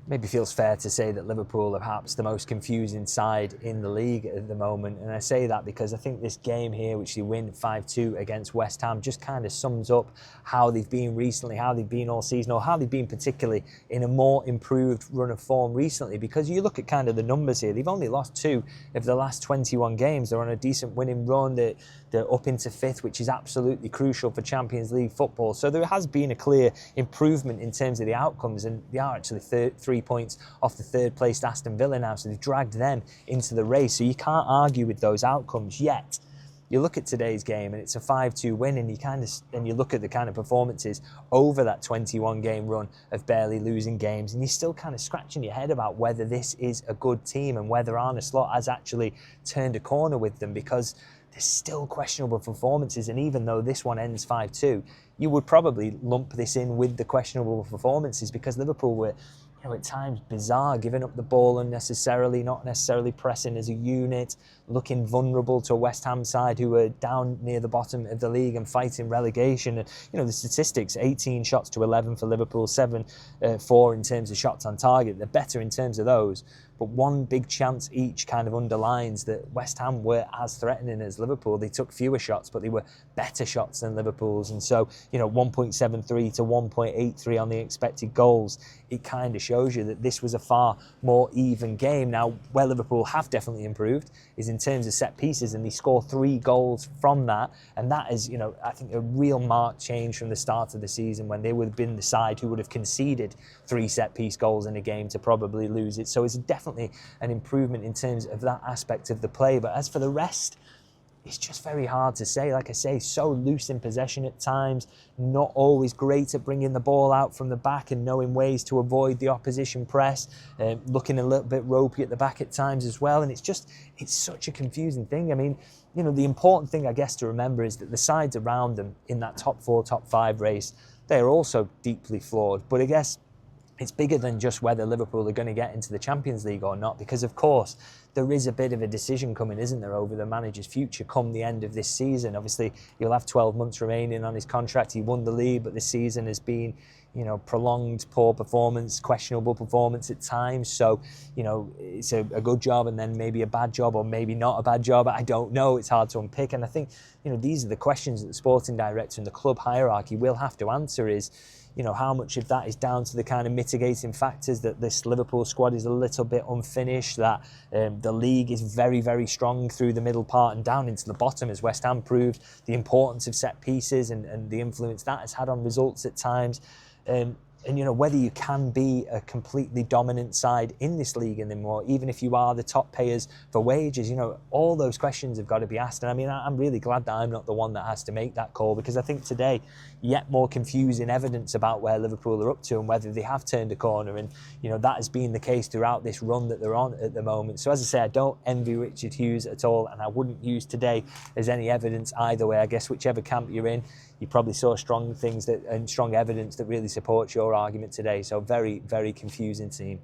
maybe feels fair to say that Liverpool are perhaps the most confusing side in the league at the moment. And I say that because I think this game here, which they win 5-2 against West Ham, just kind of sums up how they've been recently, how they've been all season, or how they've been particularly in a more improved run of form recently. Because you look at kind of the numbers here, they've only lost 2 of the last 21 games. They're on a decent winning run. They're up into 5th, which is absolutely crucial for Champions League football. So there has been a clear improvement in terms of the outcomes, and they are actually 3 points off the 3rd placed Aston Villa now, so they've dragged them into the race. So you can't argue with those outcomes yet. You look at today's game and it's a 5-2 win, and you look at the kind of performances over that 21 game run of barely losing games, and you're still kind of scratching your head about whether this is a good team and whether Arne Slot has actually turned a corner with them, because there's still questionable performances. And even though this one ends 5-2, you would probably lump this in with the questionable performances, because Liverpool were, at times bizarre, giving up the ball unnecessarily, not necessarily pressing as a unit, looking vulnerable to a West Ham side who were down near the bottom of the league and fighting relegation. And the statistics: 18 shots to 11 for Liverpool, 4 in terms of shots on target. They're better in terms of those, but one big chance each kind of underlines that West Ham were as threatening as Liverpool. They took fewer shots, but they were better shots than Liverpool's. And so, 1.73 to 1.83 on the expected goals. It kind of shows you that this was a far more even game. Now, where Liverpool have definitely improved is in terms of set pieces, and they score 3 goals from that. And that is, I think a real marked change from the start of the season, when they would have been the side who would have conceded 3 set piece goals in a game to probably lose it. So it's definitely an improvement in terms of that aspect of the play. But as for the rest, it's just very hard to say. Like I say, so loose in possession at times, not always great at bringing the ball out from the back and knowing ways to avoid the opposition press, looking a little bit ropey at the back at times as well. And it's such a confusing thing. I mean, the important thing, I guess, to remember is that the sides around them in that top 4, top 5 race, they're also deeply flawed. But I guess it's bigger than just whether Liverpool are going to get into the Champions League or not, because of course there is a bit of a decision coming, isn't there, over the manager's future come the end of this season. Obviously, he'll have 12 months remaining on his contract. He won the league, but this season has been, prolonged poor performance, questionable performance at times. So, it's a good job and then maybe a bad job, or maybe not a bad job. I don't know. It's hard to unpick. And I think, these are the questions that the sporting director and the club hierarchy will have to answer is, how much of that is down to the kind of mitigating factors that this Liverpool squad is a little bit unfinished, that the league is very, very strong through the middle part and down into the bottom, as West Ham proved, the importance of set pieces and the influence that has had on results at times. And whether you can be a completely dominant side in this league anymore, even if you are the top payers for wages, all those questions have got to be asked. And I mean, I'm really glad that I'm not the one that has to make that call, because I think today, yet more confusing evidence about where Liverpool are up to and whether they have turned a corner. And, that has been the case throughout this run that they're on at the moment. So as I say, I don't envy Richard Hughes at all, and I wouldn't use today as any evidence either way. I guess whichever camp you're in, you probably saw strong things and strong evidence that really supports your argument today. So very, very confusing team.